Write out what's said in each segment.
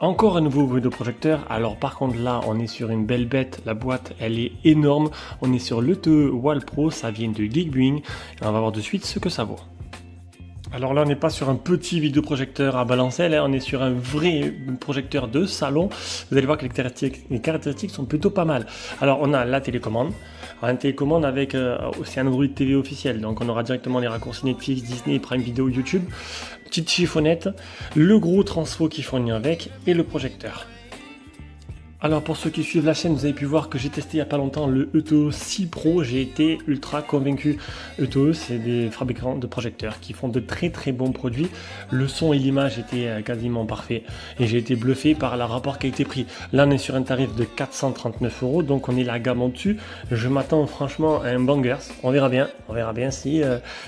Encore un nouveau vidéoprojecteur. Alors par contre là on est sur une belle bête, la boîte elle est énorme. On est sur l'ETE Wall Pro, ça vient de Geekbring et on va voir de suite ce que ça vaut. Alors là on n'est pas sur un petit vidéoprojecteur à balancelle, on est sur un vrai projecteur de salon. Vous allez voir que les caractéristiques sont plutôt pas mal. Alors on a la télécommande, une télécommande avec aussi un Android TV officiel, donc on aura directement les raccourcis Netflix, Disney, Prime Video, YouTube, petite chiffonnette, le gros transfo qui fournit avec et le projecteur. Alors pour ceux qui suivent la chaîne, vous avez pu voir que j'ai testé il n'y a pas longtemps le ETE 6 Pro, j'ai été ultra convaincu. ETE, c'est des fabricants de projecteurs qui font de très très bons produits. Le son et l'image étaient quasiment parfaits et j'ai été bluffé par le rapport qualité-prix. Là on est sur un tarif de 439 €, donc on est la gamme en dessus. Je m'attends franchement à un bangers, on verra bien si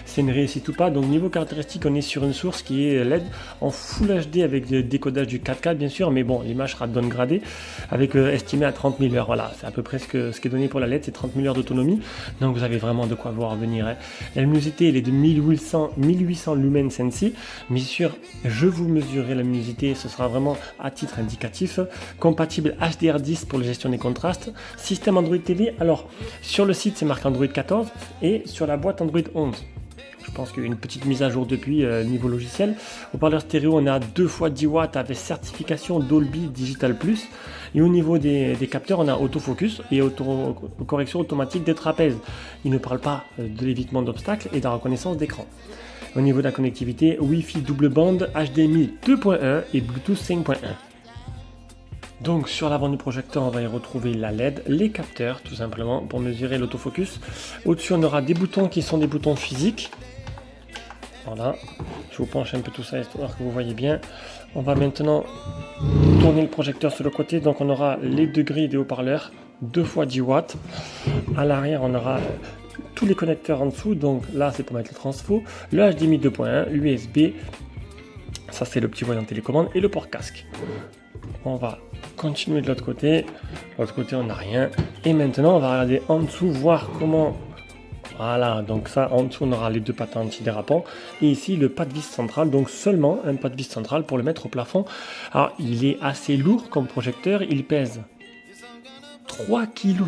c'est une réussite ou pas. Donc niveau caractéristique, on est sur une source qui est LED en Full HD avec le décodage du 4K bien sûr, mais bon l'image sera downgradée avec estimé à 30 000 heures, voilà, c'est à peu près ce qui est donné pour la LED, c'est 30 000 heures d'autonomie, donc vous avez vraiment de quoi voir venir. Hein. La luminosité, elle est de 1800 lumens Sensi, bien sûr, je vous mesurerai la luminosité, ce sera vraiment à titre indicatif, compatible HDR10 pour la gestion des contrastes, système Android TV, alors sur le site c'est marqué Android 14 et sur la boîte Android 11. Je pense qu'il y a une petite mise à jour depuis niveau logiciel. Au parleur stéréo, on a 2 x 10 watts avec certification Dolby Digital Plus. Et au niveau des capteurs, on a autofocus et correction automatique des trapèzes. Il ne parle pas de l'évitement d'obstacles et de la reconnaissance d'écran. Au niveau de la connectivité, Wi-Fi double bande, HDMI 2.1 et Bluetooth 5.1. Donc sur l'avant du projecteur, on va y retrouver la LED, les capteurs tout simplement pour mesurer l'autofocus. Au-dessus, on aura des boutons qui sont des boutons physiques. Voilà, je vous penche un peu tout ça histoire que vous voyez bien. On va maintenant tourner le projecteur sur le côté, donc on aura les degrés des haut-parleurs, 2 x 10 watts. À l'arrière, on aura tous les connecteurs en dessous, donc là c'est pour mettre le transfo, le HDMI 2.1, l'USB, ça c'est le petit voyant télécommande et le port casque. On va continuer de l'autre côté. De l'autre côté, on n'a rien. Et maintenant, on va regarder en dessous, voir comment... Voilà, donc ça, en dessous, on aura les 2 patins antidérapants. Et ici, le pas de vis central. Donc seulement un pas de vis central pour le mettre au plafond. Alors, il est assez lourd comme projecteur. Il pèse 3,6 kg.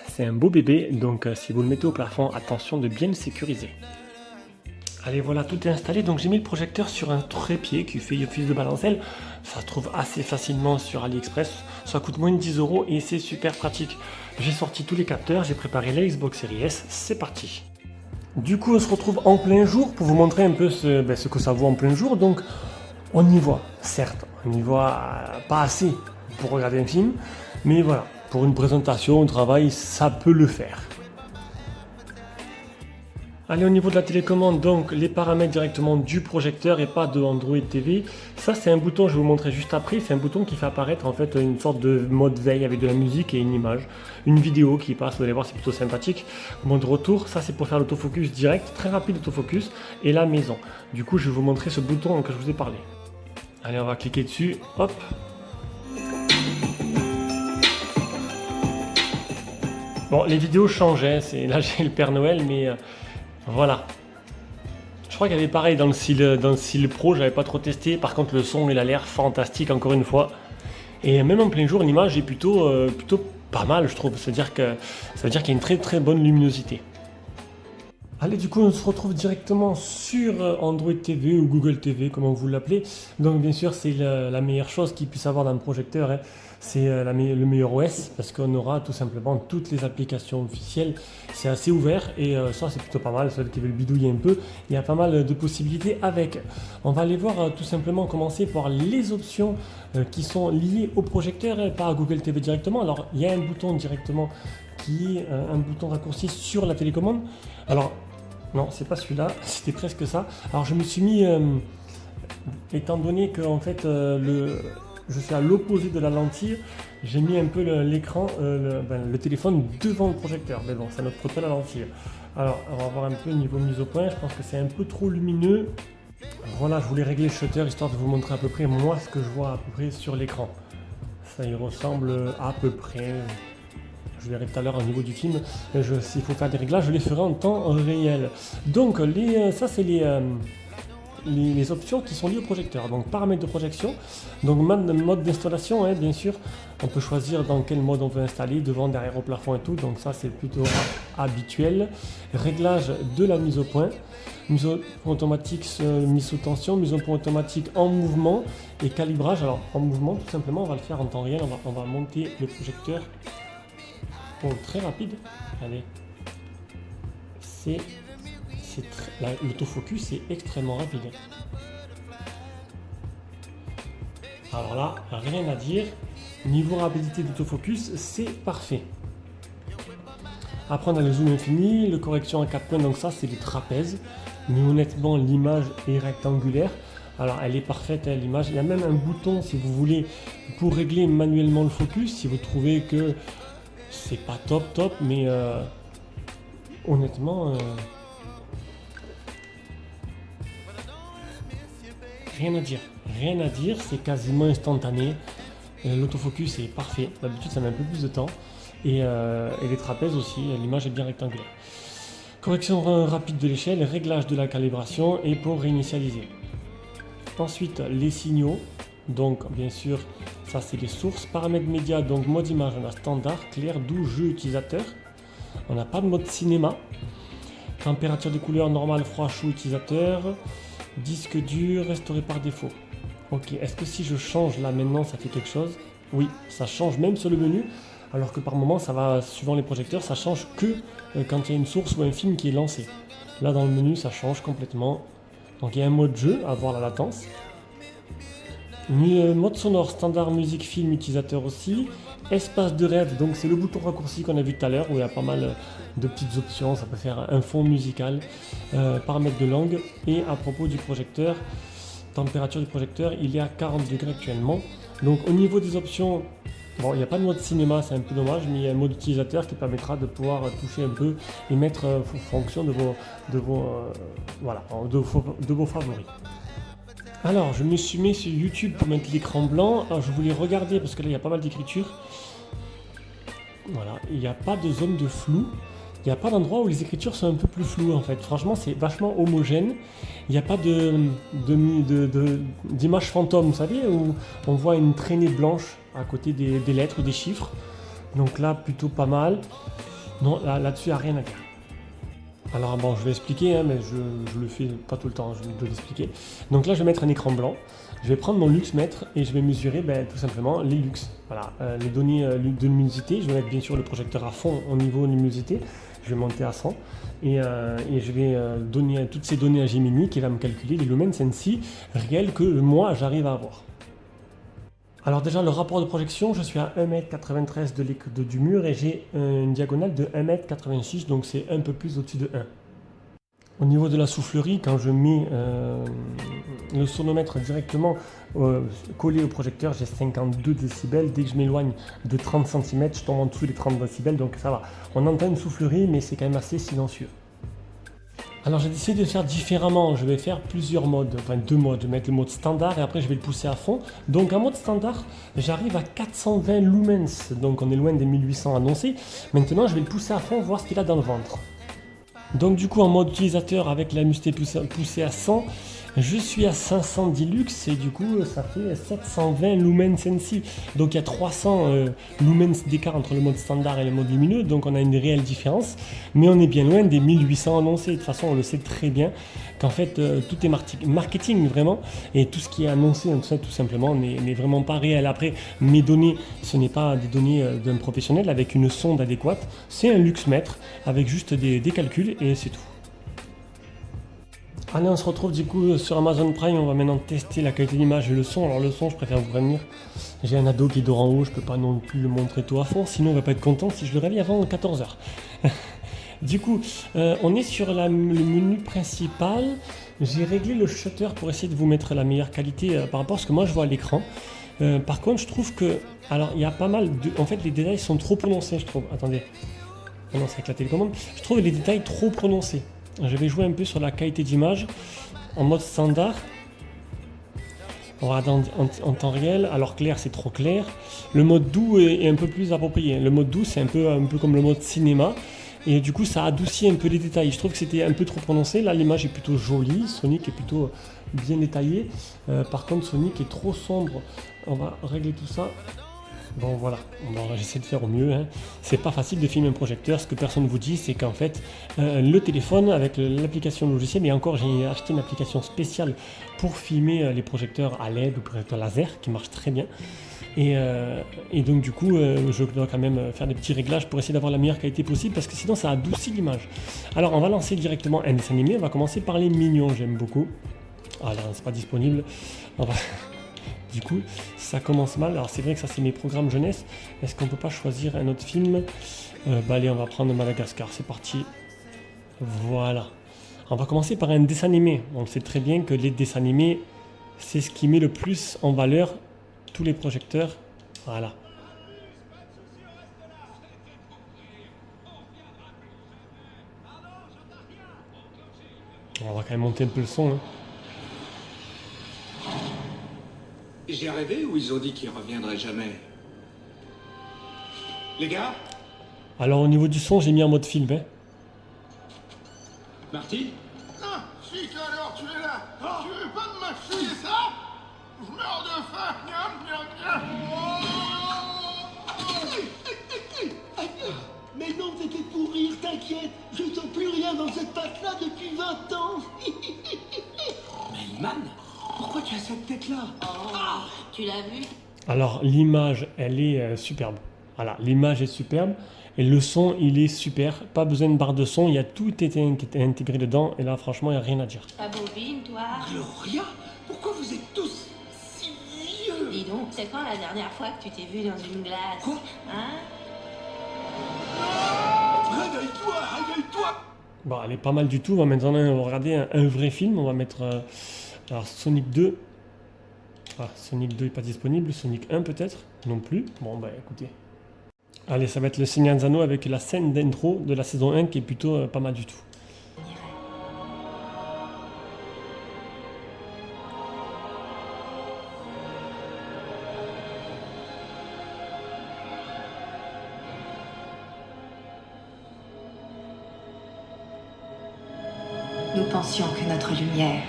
C'est un beau bébé. Donc, si vous le mettez au plafond, attention de bien le sécuriser. Allez, voilà, tout est installé. Donc j'ai mis le projecteur sur un trépied qui fait office de balancelle. Ça se trouve assez facilement sur AliExpress. Ça coûte moins de 10 € et c'est super pratique. J'ai sorti tous les capteurs, j'ai préparé la Xbox Series S. C'est parti. Du coup, on se retrouve en plein jour pour vous montrer un peu ce que ça vaut en plein jour. Donc, on y voit, certes, on n'y voit pas assez pour regarder un film. Mais voilà, pour une présentation, un travail, ça peut le faire. Allez, au niveau de la télécommande, donc les paramètres directement du projecteur et pas de Android TV. Ça, c'est un bouton, je vais vous montrer juste après. C'est un bouton qui fait apparaître en fait une sorte de mode veille avec de la musique et une image. Une vidéo qui passe, vous allez voir, c'est plutôt sympathique. Mode retour, ça c'est pour faire l'autofocus direct, très rapide autofocus. Et la maison. Du coup, je vais vous montrer ce bouton que je vous ai parlé. Allez, on va cliquer dessus. Hop. Bon, les vidéos changent. Hein. Là, j'ai le Père Noël, mais... Voilà. Je crois qu'il y avait pareil dans le style pro, j'avais pas trop testé. Par contre, le son, il a l'air fantastique encore une fois. Et même en plein jour, l'image est plutôt pas mal, je trouve. Ça veut dire qu'il y a une très très bonne luminosité. Allez, du coup, on se retrouve directement sur Android TV ou Google TV, comment vous l'appelez. Donc, bien sûr, c'est la meilleure chose qu'il puisse avoir dans le projecteur. Hein. C'est le meilleur OS parce qu'on aura tout simplement toutes les applications officielles. C'est assez ouvert et ça, c'est plutôt pas mal. Ceux qui veulent bidouiller un peu, il y a pas mal de possibilités avec. On va aller voir tout simplement commencer par les options qui sont liées au projecteur et pas à Google TV directement. Alors, il y a un bouton directement qui est un bouton raccourci sur la télécommande. Alors, non, c'est pas celui-là, c'était presque ça. Alors je me suis mis, étant donné que en fait je suis à l'opposé de la lentille, j'ai mis un peu l'écran, le téléphone devant le projecteur. Mais bon, ça ne prend pas la lentille. Alors on va voir un peu niveau mise au point, je pense que c'est un peu trop lumineux. Voilà, je voulais régler le shutter histoire de vous montrer à peu près moi ce que je vois à peu près sur l'écran. Ça y ressemble à peu près... Je verrai tout à l'heure au niveau du film, s'il faut faire des réglages, je les ferai en temps réel. Donc, ça c'est les options qui sont liées au projecteur. Donc paramètres de projection, donc mode d'installation, hein, bien sûr. On peut choisir dans quel mode on veut installer, devant, derrière, au plafond et tout. Donc ça c'est plutôt habituel. Réglage de la mise au point. Mise au point automatique, mise sous tension, mise au point automatique en mouvement et calibrage. Alors en mouvement, tout simplement, on va le faire en temps réel. On va monter le projecteur pour très rapide. Allez, l'autofocus est extrêmement rapide. Alors là, rien à dire. Niveau rapidité d'autofocus, c'est parfait. Après, on a le zoom infini, le correction à 4 points, donc ça, c'est les trapèzes. Mais honnêtement, l'image est rectangulaire. Alors, elle est parfaite, hein, l'image. Il y a même un bouton, si vous voulez, pour régler manuellement le focus, si vous trouvez que c'est pas top, mais honnêtement, rien à dire, c'est quasiment instantané. L'autofocus est parfait, d'habitude ça met un peu plus de temps. Et les trapèzes aussi, l'image est bien rectangulaire. Correction rapide de l'échelle, réglage de la calibration et pour réinitialiser. Ensuite, les signaux. Donc, bien sûr, ça c'est les sources. Paramètres médias, donc mode image, on a standard, clair, doux, jeu utilisateur. On n'a pas de mode cinéma. Température des couleurs normale, froid, chaud utilisateur. Disque dur, restauré par défaut. Ok, est-ce que si je change là maintenant, ça fait quelque chose? Oui, ça change même sur le menu. Alors que par moment, ça va, suivant les projecteurs, ça change que quand il y a une source ou un film qui est lancé. Là, dans le menu, ça change complètement. Donc, il y a un mode jeu, à voir la latence. Mode sonore, standard, musique, film, utilisateur aussi. Espace de rêve, donc c'est le bouton raccourci qu'on a vu tout à l'heure, où il y a pas mal de petites options. Ça peut faire un fond musical, paramètres de langue. Et à propos du projecteur, température du projecteur, il est à 40 degrés actuellement. Donc, au niveau des options, bon, il n'y a pas de mode cinéma, c'est un peu dommage, mais il y a un mode utilisateur qui permettra de pouvoir toucher un peu et mettre fonction de vos favoris. Alors, je me suis mis sur YouTube pour mettre l'écran blanc. Alors, je voulais regarder parce que là, il y a pas mal d'écriture. Voilà, il n'y a pas de zone de flou. Il n'y a pas d'endroit où les écritures sont un peu plus floues en fait. Franchement, c'est vachement homogène. Il n'y a pas d'image fantôme, vous savez, où on voit une traînée blanche à côté des lettres ou des chiffres. Donc là, plutôt pas mal. Non, là-dessus, il n'y a rien à dire. Alors bon, je vais expliquer, hein, mais je le fais pas tout le temps, je dois l'expliquer. Donc là, je vais mettre un écran blanc. Je vais prendre mon luxmètre et je vais mesurer tout simplement les lux. Voilà, les données de luminosité. Je vais mettre bien sûr le projecteur à fond au niveau de luminosité. Je vais monter à 100 et je vais donner toutes ces données à Gemini qui va me calculer les lumens NC réels que moi j'arrive à avoir. Alors déjà le rapport de projection, je suis à 1m93 du mur et j'ai une diagonale de 1m86, donc c'est un peu plus au-dessus de 1. Au niveau de la soufflerie, quand je mets le sonomètre directement collé au projecteur, j'ai 52 décibels. Dès que je m'éloigne de 30 cm, je tombe en dessous des 30 décibels, donc ça va. On entend une soufflerie, mais c'est quand même assez silencieux. Alors j'ai décidé de faire différemment, je vais faire plusieurs modes, enfin 2 modes, je vais mettre le mode standard et après je vais le pousser à fond. Donc en mode standard, j'arrive à 420 lumens, donc on est loin des 1800 annoncés. Maintenant je vais le pousser à fond, voir ce qu'il a dans le ventre. Donc du coup en mode utilisateur avec la luminosité poussée à 100, je suis à 510 lux et du coup ça fait 720 lumens NC. Donc il y a 300 lumens d'écart entre le mode standard et le mode lumineux, donc on a une réelle différence, mais on est bien loin des 1800 annoncés. De toute façon on le sait très bien qu'en fait tout est marketing vraiment, et tout ce qui est annoncé tout simplement n'est vraiment pas réel. Après mes données, ce n'est pas des données d'un professionnel avec une sonde adéquate, c'est un luxmètre avec juste des calculs et c'est tout. Allez, on se retrouve du coup sur Amazon Prime, on va maintenant tester la qualité d'image et le son. Alors le son, je préfère vous prévenir, j'ai un ado qui dort en haut, je peux pas non plus le montrer tout à fond, sinon il va pas être content si je le réveille avant 14h. Du coup, on est sur le menu principal, j'ai réglé le shutter pour essayer de vous mettre la meilleure qualité par rapport à ce que moi je vois à l'écran. Par contre, je trouve que, alors il y a pas mal de, en fait les détails sont trop prononcés, je trouve. Attendez, non, c'est avec la télécommande, je trouve les détails trop prononcés. Je vais jouer un peu sur la qualité d'image en mode standard. On va en temps réel. Alors clair, c'est trop clair. Le mode doux est un peu plus approprié. Le mode doux, c'est un peu comme le mode cinéma. Et du coup, ça adoucit un peu les détails. Je trouve que c'était un peu trop prononcé. Là, l'image est plutôt jolie. Sonic est plutôt bien détaillé. Par contre, Sonic est trop sombre. On va régler tout ça. Bon voilà, j'essaie de faire au mieux. Hein. C'est pas facile de filmer un projecteur. Ce que personne ne vous dit, c'est qu'en fait, le téléphone avec l'application logicielle, et encore j'ai acheté une application spéciale pour filmer les projecteurs à LED ou projecteurs laser qui marche très bien. Et donc du coup, je dois quand même faire des petits réglages pour essayer d'avoir la meilleure qualité possible parce que sinon ça adoucit l'image. Alors on va lancer directement un dessin animé. On va commencer par les mignons, j'aime beaucoup. Ah là, c'est pas disponible. On va... Du coup, ça commence mal. Alors c'est vrai que ça c'est mes programmes jeunesse. Est-ce qu'on peut pas choisir un autre film? Allez, on va prendre Madagascar. C'est parti. Voilà. On va commencer par un dessin animé. On sait très bien que les dessins animés, c'est ce qui met le plus en valeur tous les projecteurs. Voilà. On va quand même monter un peu le son. Hein. J'ai rêvé ou ils ont dit qu'ils reviendraient jamais? Les gars? Alors au niveau du son, j'ai mis en mode film. Hein. Marty? Ah, chic alors, tu es là. Tu veux pas de m'affiler ça? Je meurs de faim. Miam, miam, miam. Mais non, c'était pour rire, t'inquiète. Je ne sens plus rien dans cette pâte-là depuis 20 ans. Mais man, pourquoi tu as cette tête-là? Tu l'as vu? Alors l'image, elle est superbe. Voilà, l'image est superbe. Et le son, il est super. Pas besoin de barre de son. Il y a tout été intégré dedans. Et là, franchement, il n'y a rien à dire. Ta bovine, toi? Gloria, pourquoi vous êtes tous si vieux? Dis donc, c'est quand la dernière fois que tu t'es vu dans une glace? Quoi? Hein? Réveille-toi, réveille-toi. Bon, elle est pas mal du tout. On va maintenant regarder un vrai film. On va mettre alors Sonic 2. Ah, Sonic 2 n'est pas disponible. Sonic 1 peut-être? Non plus. Bon, bah écoutez. Allez, ça va être le Seigneur des Anneaux avec la scène d'intro de la saison 1 qui est plutôt pas mal du tout. Nous pensions que notre lumière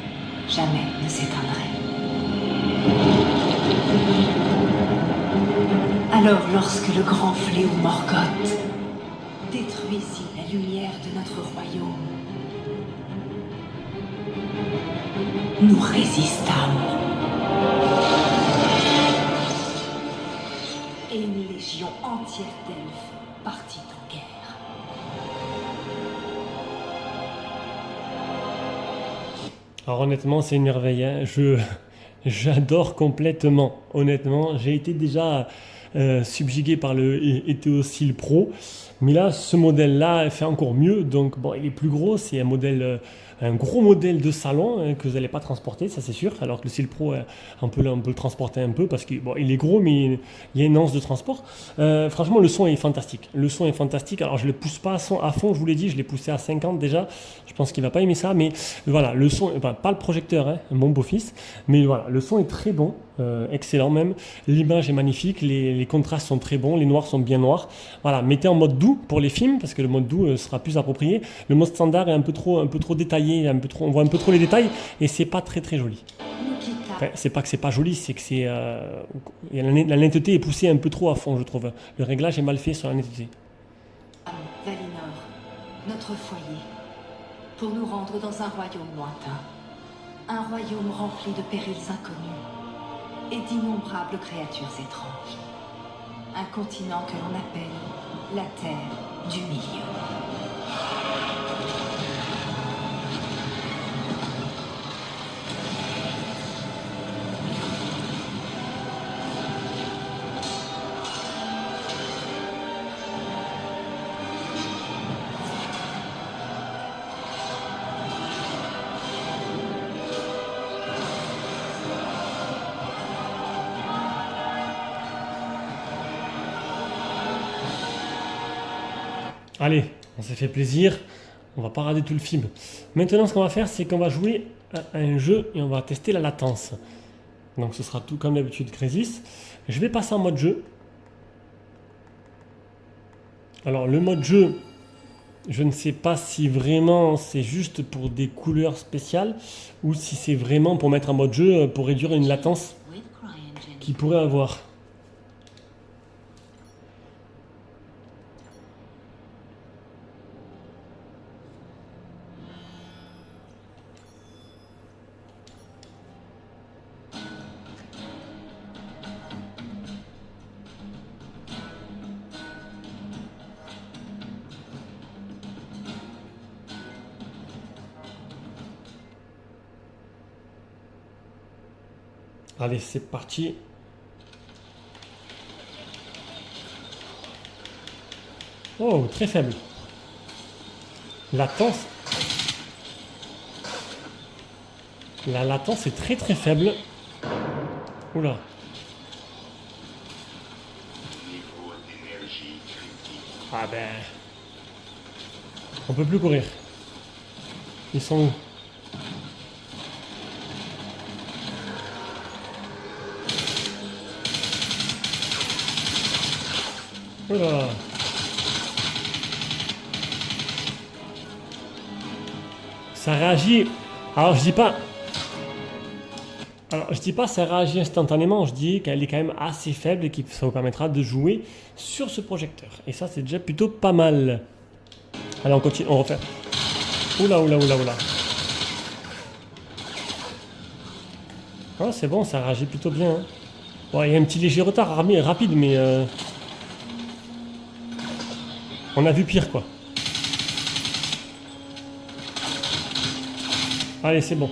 jamais ne s'éteindrait. Alors, lorsque le grand fléau Morgoth détruisit la lumière de notre royaume, nous résistâmes. Et une légion entière d'elfes partit en guerre. Alors honnêtement, c'est une merveille. Hein. J'adore complètement. Honnêtement, j'ai été déjà subjugué par le Eteosil Pro. Mais là, ce modèle-là fait encore mieux. Donc, bon, il est plus gros. C'est un gros modèle de salon hein, que vous n'allez pas transporter, ça c'est sûr. Alors que le Seal Pro, on peut le transporter un peu parce qu'il bon, il est gros, mais il y a une anse de transport. Franchement, le son est fantastique. Le son est fantastique. Alors, je ne le pousse pas à fond, je vous l'ai dit. Je l'ai poussé à 50 déjà. Je pense qu'il ne va pas aimer ça. Mais voilà, le son, enfin, pas le projecteur, hein, mon beau-fils. Mais voilà, le son est très bon. Excellent même, l'image est magnifique, les contrastes sont très bons, les noirs sont bien noirs. Voilà, mettez en mode doux pour les films parce que le mode doux sera plus approprié. Le mode standard est un peu trop détaillé, on voit un peu trop les détails et c'est pas très joli. Enfin, c'est pas que c'est pas joli, c'est que c'est la netteté est poussée un peu trop à fond, je trouve. Le réglage est mal fait sur la netteté. Valinor, notre foyer, pour nous rendre dans un royaume lointain, un royaume rempli de périls inconnus et d'innombrables créatures étranges. Un continent que l'on appelle la Terre du Milieu. Allez, on s'est fait plaisir, on va pas rater tout le film. Maintenant, ce qu'on va faire, c'est qu'on va jouer à un jeu et on va tester la latence. Donc ce sera tout comme d'habitude Crysis. Je vais passer en mode jeu. Alors le mode jeu, Je ne sais pas si vraiment c'est juste pour des couleurs spéciales ou si c'est vraiment pour mettre en mode jeu pour réduire une latence With CryEngine. qu'il pourrait avoir. Allez, c'est parti. Oh, très faible. Latence. La latence est très très faible. Oula. Ah ben... On peut plus courir. Ils sont où? Oula. Ça réagit. Alors je dis pas ça réagit instantanément, je dis qu'elle est quand même assez faible et que ça vous permettra de jouer sur ce projecteur. Et ça c'est déjà plutôt pas mal. Allez, on continue, on refait. Oula, oula, oula, oula. Ah, c'est bon, ça réagit plutôt bien. Hein. Bon, il y a un petit léger retard rapide, mais... On a vu pire, quoi. Allez, c'est bon.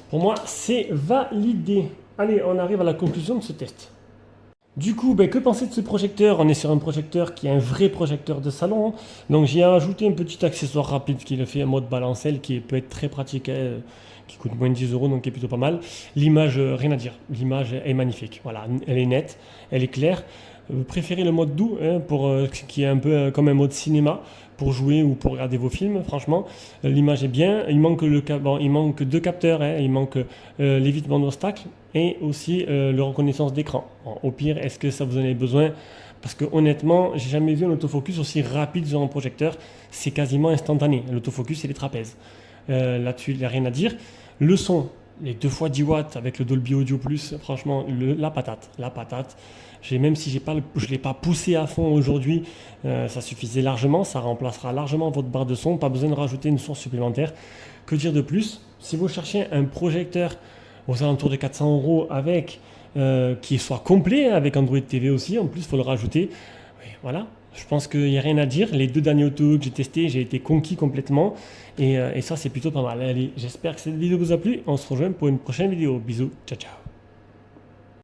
Pour moi, c'est validé. Allez, on arrive à la conclusion de ce test. Du coup, que penser de ce projecteur? On est sur un projecteur qui est un vrai projecteur de salon. Donc, j'ai ajouté un petit accessoire rapide qui le fait en mode balancelle, qui peut être très pratique, qui coûte moins de 10 €, donc qui est plutôt pas mal. L'image, rien à dire. L'image est magnifique. Voilà, elle est nette, elle est claire. Préférez le mode doux, qui est un peu comme un mode cinéma pour jouer ou pour regarder vos films. Franchement, l'image est bien. Il manque il manque 2 capteurs. Il manque l'évitement d'obstacles et aussi la reconnaissance d'écran. Bon, au pire, est-ce que ça vous en avez besoin? Parce que honnêtement, j'ai jamais vu un autofocus aussi rapide sur un projecteur. C'est quasiment instantané. L'autofocus et les trapèzes. Là-dessus, il n'y a rien à dire. Le son, les 2 fois 10 watts avec le Dolby Audio Plus, franchement, la patate. Même si je ne l'ai pas poussé à fond aujourd'hui, ça suffisait largement, ça remplacera largement votre barre de son, pas besoin de rajouter une source supplémentaire. Que dire de plus? Si vous cherchez un projecteur aux alentours de 400 € avec, qui soit complet, avec Android TV aussi, en plus il faut le rajouter. Oui, voilà, je pense qu'il n'y a rien à dire. Les 2 derniers autos que j'ai testés, j'ai été conquis complètement. Et ça c'est plutôt pas mal. Allez, j'espère que cette vidéo vous a plu. On se rejoint pour une prochaine vidéo. Bisous, ciao ciao.